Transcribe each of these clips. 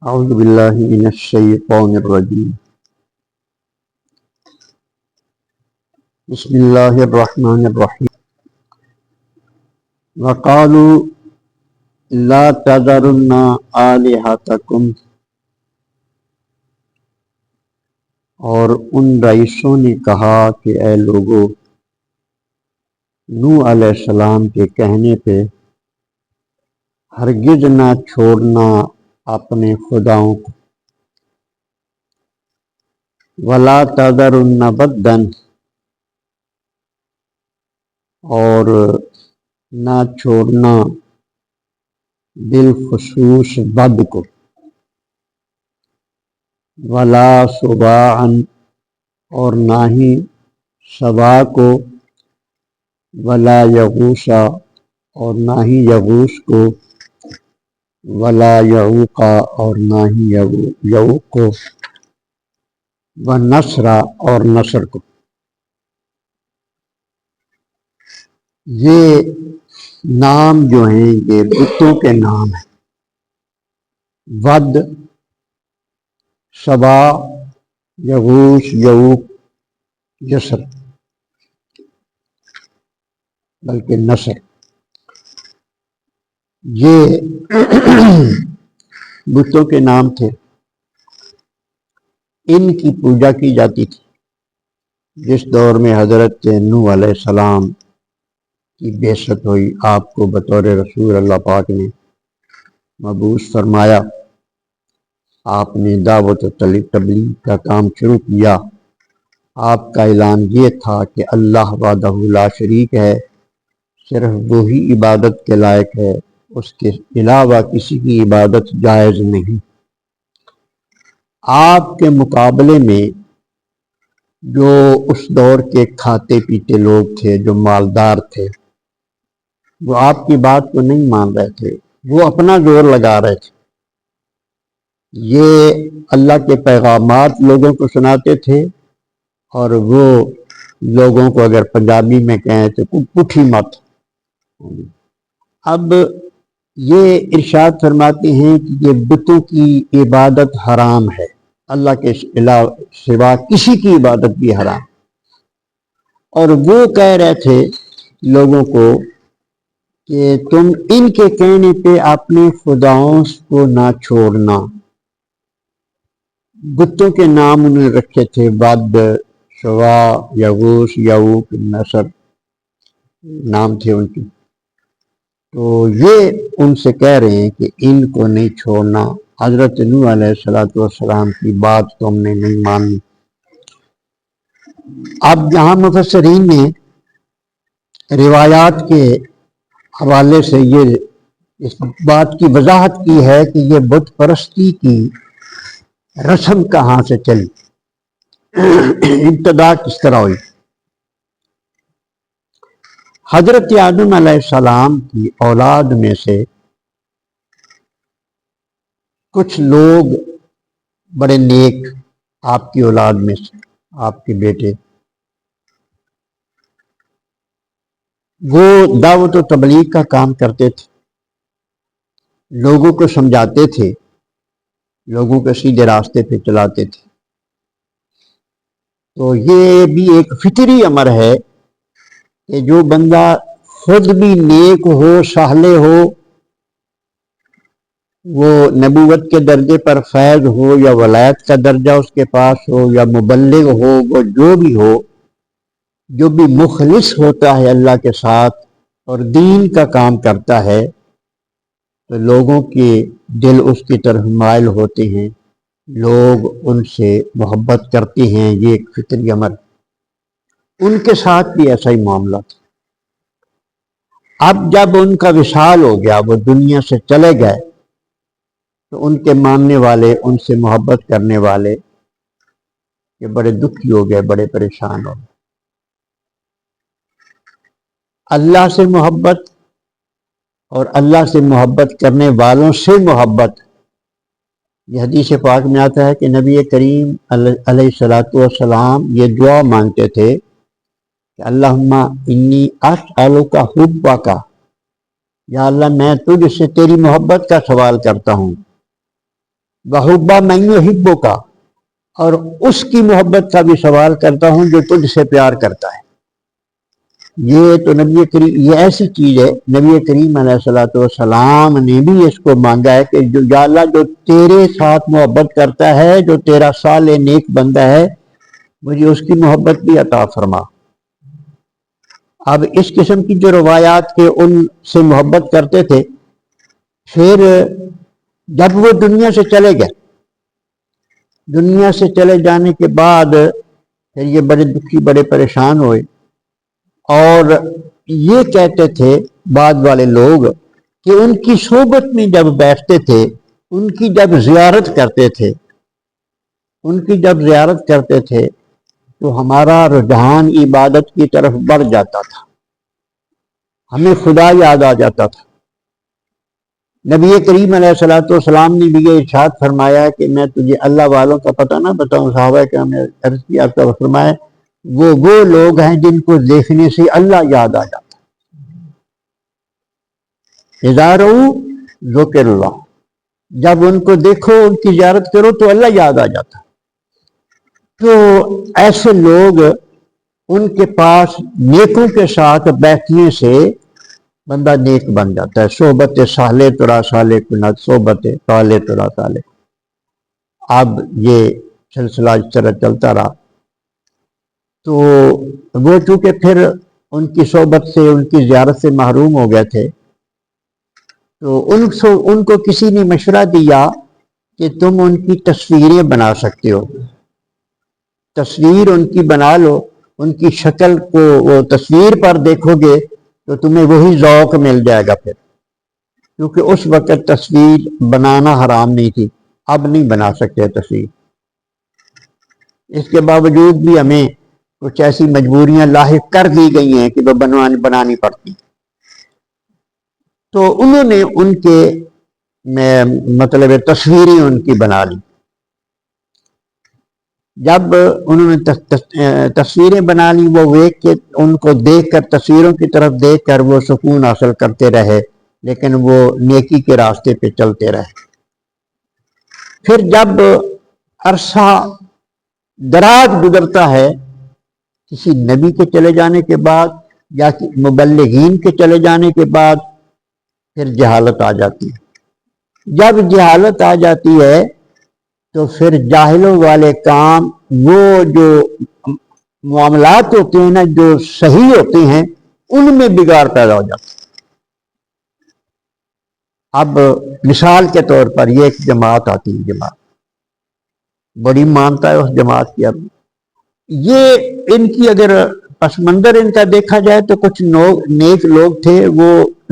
اعوذ باللہ من الشیطان الرجیم بسم اللہ الرحمن الرحیم وقالوا لا تذرن آلہتکم، اور ان رئیسوں نے کہا کہ اے لوگو، نوح علیہ السلام کے کہنے پہ ہرگز نہ چھوڑنا اپنے خداؤں کو، ولا تذرن ودًا، اور نہ چھوڑنا بالخصوص ود کو، ولا سواعا، اور نہ ہی سوا کو، ولا یغوث، اور نہ ہی یغوث کو، ولا یعوق، اور نہ ہی یعوق کو، ونصر، اور نصر کو۔ یہ نام جو ہیں یہ بتوں کے نام ہیں۔ ود، سبا، یغوث، یعوق، یسر، بلکہ نصر، یہ بتوں کے نام تھے۔ ان کی پوجا کی جاتی تھی۔ جس دور میں حضرت نوح علیہ السلام کی بعثت ہوئی، آپ کو بطور رسول اللہ پاک نے مبعوث فرمایا، آپ نے دعوت و تبلیغ کا کام شروع کیا۔ آپ کا اعلان یہ تھا کہ اللہ وحدہ لا شریک ہے، صرف وہی عبادت کے لائق ہے، اس کے علاوہ کسی کی عبادت جائز نہیں۔ آپ کے مقابلے میں جو اس دور کے کھاتے پیتے لوگ تھے، جو مالدار تھے، وہ آپ کی بات کو نہیں مان رہے تھے، وہ اپنا زور لگا رہے تھے۔ یہ اللہ کے پیغامات لوگوں کو سناتے تھے، اور وہ لوگوں کو اگر پنجابی میں کہیں تو پٹھی مت۔ اب یہ ارشاد فرماتے ہیں کہ یہ بتوں کی عبادت حرام ہے، اللہ کے سوا کسی کی عبادت بھی حرام۔ اور وہ کہہ رہے تھے لوگوں کو کہ تم ان کے کہنے پہ اپنے خداؤں کو نہ چھوڑنا۔ بتوں کے نام انہوں نے رکھے تھے، ود، سوا، یغوث، یعوق، نصر، نام تھے ان کے۔ تو یہ ان سے کہہ رہے ہیں کہ ان کو نہیں چھوڑنا، حضرت نوح علیہ السلام کی بات تم نے نہیں مانی۔ اب یہاں مفسرین نے روایات کے حوالے سے یہ اس بات کی وضاحت کی ہے کہ یہ بت پرستی کی رسم کہاں سے چلی، ابتدا کس طرح ہوئی۔ حضرت آدم علیہ السلام کی اولاد میں سے کچھ لوگ بڑے نیک، آپ کی اولاد میں سے آپ کے بیٹے، وہ دعوت و تبلیغ کا کام کرتے تھے، لوگوں کو سمجھاتے تھے، لوگوں کو سیدھے راستے پہ چلاتے تھے۔ تو یہ بھی ایک فطری امر ہے کہ جو بندہ خود بھی نیک ہو، صالح ہو، وہ نبوت کے درجے پر فیض ہو یا ولایت کا درجہ اس کے پاس ہو یا مبلغ ہو، وہ جو بھی ہو، جو بھی مخلص ہوتا ہے اللہ کے ساتھ اور دین کا کام کرتا ہے، تو لوگوں کے دل اس کی طرف مائل ہوتے ہیں، لوگ ان سے محبت کرتے ہیں۔ یہ ایک فطری امر، ان کے ساتھ بھی ایسا ہی معاملہ تھا۔ اب جب ان کا وصال ہو گیا، وہ دنیا سے چلے گئے، تو ان کے ماننے والے، ان سے محبت کرنے والے یہ بڑے دکھی ہو گئے، بڑے پریشان ہو گئے۔ اللہ سے محبت اور اللہ سے محبت کرنے والوں سے محبت، یہ حدیث پاک میں آتا ہے کہ نبی کریم علیہ السلام یہ دعا مانگتے تھے کہ اللہم انی اسألک حبک، یا اللہ میں تجھ سے تیری محبت کا سوال کرتا ہوں، وحبا من یحبک کا، اور اس کی محبت کا بھی سوال کرتا ہوں جو تجھ سے پیار کرتا ہے۔ یہ تو نبی کریم، یہ ایسی چیز ہے، نبی کریم علیہ الصلوۃ والسلام نے بھی اس کو مانگا ہے کہ جو یا اللہ جو تیرے ساتھ محبت کرتا ہے، جو تیرا صالح نیک بندہ ہے، مجھے اس کی محبت بھی عطا فرما۔ اب اس قسم کی جو روایات کے ان سے محبت کرتے تھے، پھر جب وہ دنیا سے چلے گئے، دنیا سے چلے جانے کے بعد پھر یہ بڑے دکھی، بڑے پریشان ہوئے، اور یہ کہتے تھے بعد والے لوگ کہ ان کی صحبت میں جب بیٹھتے تھے، ان کی جب زیارت کرتے تھے، ان کی جب زیارت کرتے تھے تو ہمارا رجحان عبادت کی طرف بڑھ جاتا تھا، ہمیں خدا یاد آ جاتا تھا۔ نبی کریم علیہ الصلوۃ والسلام نے بھی یہ ارشاد فرمایا کہ میں تجھے اللہ والوں کا پتہ نہ بتاؤں؟ صحابہ کرام نے عرض کیا، آپ کا فرمایا وہ لوگ ہیں جن کو دیکھنے سے اللہ یاد آ جاتا ہے۔ اذا رؤوا ذکر اللہ، جب ان کو دیکھو، ان کی زیارت کرو تو اللہ یاد آ جاتا ہے۔ تو ایسے لوگ، ان کے پاس نیکوں کے ساتھ بیٹھنے سے بندہ نیک بن جاتا ہے۔ صحبت صالح ترا صالح کنت، صحبت صالح ترا صالح۔ اب یہ سلسلہ اس طرح چلتا رہا، تو وہ چونکہ پھر ان کی صحبت سے، ان کی زیارت سے محروم ہو گئے تھے، تو ان کو کسی نے مشورہ دیا کہ تم ان کی تصویریں بنا سکتے ہو، تصویر ان کی بنا لو، ان کی شکل کو وہ تصویر پر دیکھو گے تو تمہیں وہی ذوق مل جائے گا پھر، کیونکہ اس وقت تصویر بنانا حرام نہیں تھی، اب نہیں بنا سکتے تصویر۔ اس کے باوجود بھی ہمیں کچھ ایسی مجبوریاں لاحق کر دی گئی ہیں کہ وہ بنانی پڑتی، تو انہوں نے ان کے مطلب تصویریں ان کی بنا لی۔ جب انہوں نے تصویریں بنا لی، وہ ان کو دیکھ کر، تصویروں کی طرف دیکھ کر وہ سکون حاصل کرتے رہے، لیکن وہ نیکی کے راستے پہ چلتے رہے۔ پھر جب عرصہ دراز گزرتا ہے کسی نبی کے چلے جانے کے بعد یا مبلغین کے چلے جانے کے بعد، پھر جہالت آ جاتی ہے۔ جب جہالت آ جاتی ہے تو پھر جاہلوں والے کام، وہ جو معاملات ہوتے ہیں نا، جو صحیح ہوتے ہیں، ان میں بگاڑ پیدا ہو جاتا ہے۔ اب مثال کے طور پر یہ ایک جماعت آتی ہے، جماعت بڑی مانتا ہے اس جماعت کی۔ اب یہ ان کی اگر پس منظر ان کا دیکھا جائے تو کچھ نیک لوگ تھے، وہ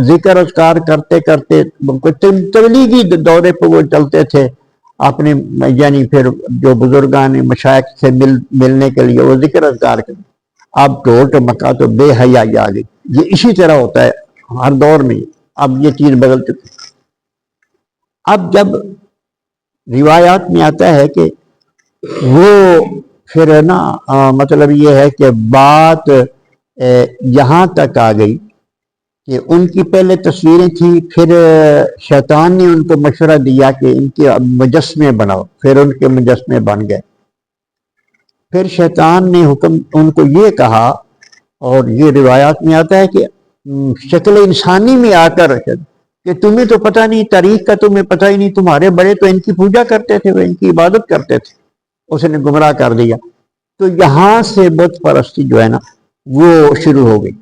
ذکر اذکار کرتے کرتے تبلیغی دورے پہ وہ چلتے تھے اپنے، یعنی پھر جو بزرگان مشائخ سے ملنے کے لیے وہ ذکر اذکار کرتے۔ اب ٹوٹ مکہ تو بے حیائی آ گئی۔ یہ اسی طرح ہوتا ہے ہر دور میں، اب یہ چیز بدل چکی۔ اب جب روایات میں آتا ہے کہ وہ پھر نا مطلب یہ ہے کہ بات یہاں تک آ گئی کہ ان کی پہلے تصویریں تھیں، پھر شیطان نے ان کو مشورہ دیا کہ ان کے مجسمے بناؤ، پھر ان کے مجسمے بن گئے۔ پھر شیطان نے حکم ان کو یہ کہا، اور یہ روایات میں آتا ہے کہ شکل انسانی میں آ کر کہ تمہیں تو پتہ نہیں، تاریخ کا تمہیں پتہ ہی نہیں، تمہارے بڑے تو ان کی پوجا کرتے تھے، وہ ان کی عبادت کرتے تھے، اس نے گمراہ کر دیا۔ تو یہاں سے بت پرستی جو ہے نا وہ شروع ہو گئی،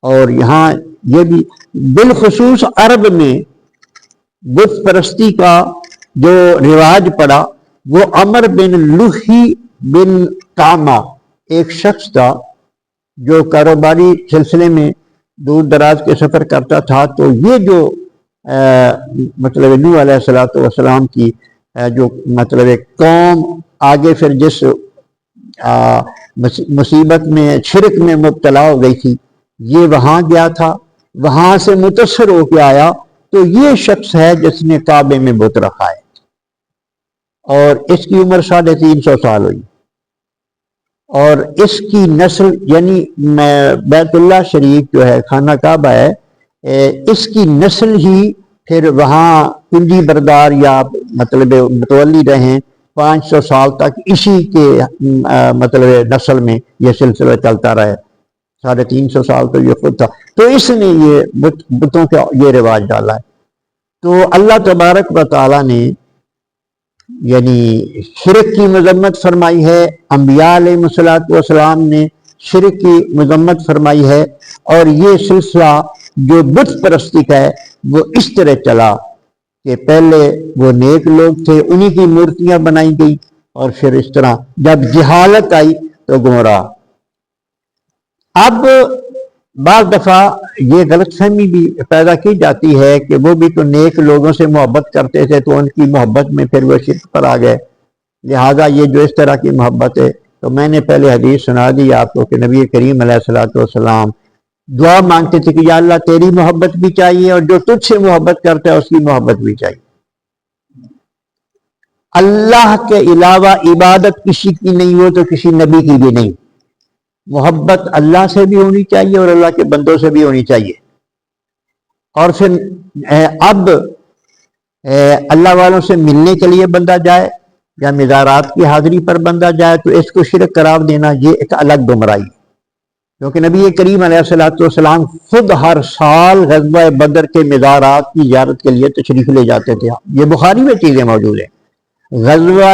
اور یہاں یہ بھی بالخصوص عرب میں بت پرستی کا جو رواج پڑا، وہ عمر بن لوحی بن کامہ ایک شخص تھا جو کاروباری سلسلے میں دور دراز کے سفر کرتا تھا۔ تو یہ جو مطلب نوح علیہ السلام کی جو مطلب ایک قوم آگے پھر جس مصیبت میں، شرک میں مبتلا ہو گئی تھی، یہ وہاں گیا تھا، وہاں سے متاثر ہو کے آیا۔ تو یہ شخص ہے جس نے کعبے میں بت رکھا ہے، اور اس کی عمر 350 سال ہوئی، اور اس کی نسل یعنی بیت اللہ شریف جو ہے، خانہ کعبہ ہے، اس کی نسل ہی پھر وہاں کنجی بردار یا مطلب متولی رہیں 500 سال تک اسی کے مطلب نسل میں یہ سلسلہ چلتا رہے، 350 سال تو یہ خود تھا، تو اس نے یہ بتوں کا یہ رواج ڈالا ہے۔ تو اللہ تبارک و تعالیٰ نے یعنی شرک کی مذمت فرمائی ہے، انبیاء علیہ السلام نے شرک کی مذمت فرمائی ہے، اور یہ سلسلہ جو بت پرستی کا ہے وہ اس طرح چلا کہ پہلے وہ نیک لوگ تھے، انہی کی مورتیاں بنائی گئی، اور پھر اس طرح جب جہالت آئی تو گمراہ۔ اب بعض دفعہ یہ غلط فہمی بھی پیدا کی جاتی ہے کہ وہ بھی تو نیک لوگوں سے محبت کرتے تھے تو ان کی محبت میں پھر وہ شرک پر آ گئے، لہٰذا یہ جو اس طرح کی محبت ہے۔ تو میں نے پہلے حدیث سنا دی آپ کو کہ نبی کریم علیہ السلام دعا مانگتے تھے کہ یا اللہ تیری محبت بھی چاہیے اور جو تجھ سے محبت کرتا ہے اس کی محبت بھی چاہیے۔ اللہ کے علاوہ عبادت کسی کی نہیں ہو تو کسی نبی کی بھی نہیں، محبت اللہ سے بھی ہونی چاہیے اور اللہ کے بندوں سے بھی ہونی چاہیے۔ اور پھر اب اللہ والوں سے ملنے کے لیے بندہ جائے یا مزارات کی حاضری پر بندہ جائے تو اس کو شرک قرار دینا یہ ایک الگ گمراہی، کیونکہ نبی کریم علیہ السلام خود ہر سال غزوہ بدر کے مزارات کی زیارت کے لیے تشریف لے جاتے تھے۔ یہ بخاری میں چیزیں موجود ہیں۔ غزوہ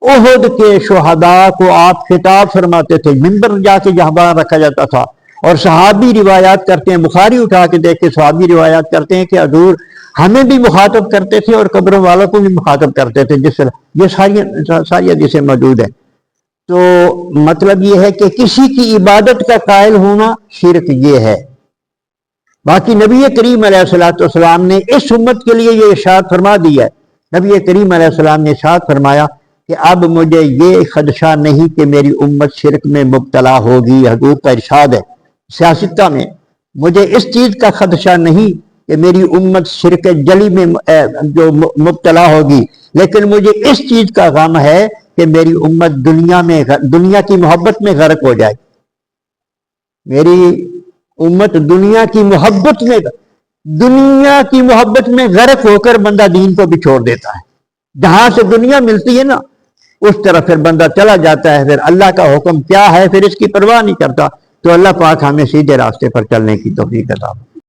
احد کے شہداء کو آپ خطاب فرماتے تھے، منبر جا کے جہاں رکھا جاتا تھا، اور صحابی روایات کرتے ہیں، بخاری اٹھا کے دیکھ کے صحابی روایات کرتے ہیں کہ حضور ہمیں بھی مخاطب کرتے تھے اور قبروں والوں کو بھی مخاطب کرتے تھے، جس یہ ساری حدیثیں موجود ہیں۔ تو مطلب یہ ہے کہ کسی کی عبادت کا قائل ہونا شرک یہ ہے۔ باقی نبی کریم علیہ السلام نے اس امت کے لیے یہ ارشاد فرما دیا ہے، نبی کریم علیہ السلام نے ارشاد فرمایا کہ اب مجھے یہ خدشہ نہیں کہ میری امت شرک میں مبتلا ہوگی۔ حضور کا ارشاد ہے سیاستہ میں، مجھے اس چیز کا خدشہ نہیں کہ میری امت شرک جلی میں جو مبتلا ہوگی، لیکن مجھے اس چیز کا غم ہے کہ میری امت دنیا کی محبت میں غرق ہو جائے۔ میری امت دنیا کی محبت میں غرق ہو کر بندہ دین کو بھی چھوڑ دیتا ہے۔ جہاں سے دنیا ملتی ہے نا اس طرف پھر بندہ چلا جاتا ہے، پھر اللہ کا حکم کیا ہے پھر اس کی پرواہ نہیں کرتا۔ تو اللہ پاک ہمیں سیدھے راستے پر چلنے کی توفیق عطا فرمائے۔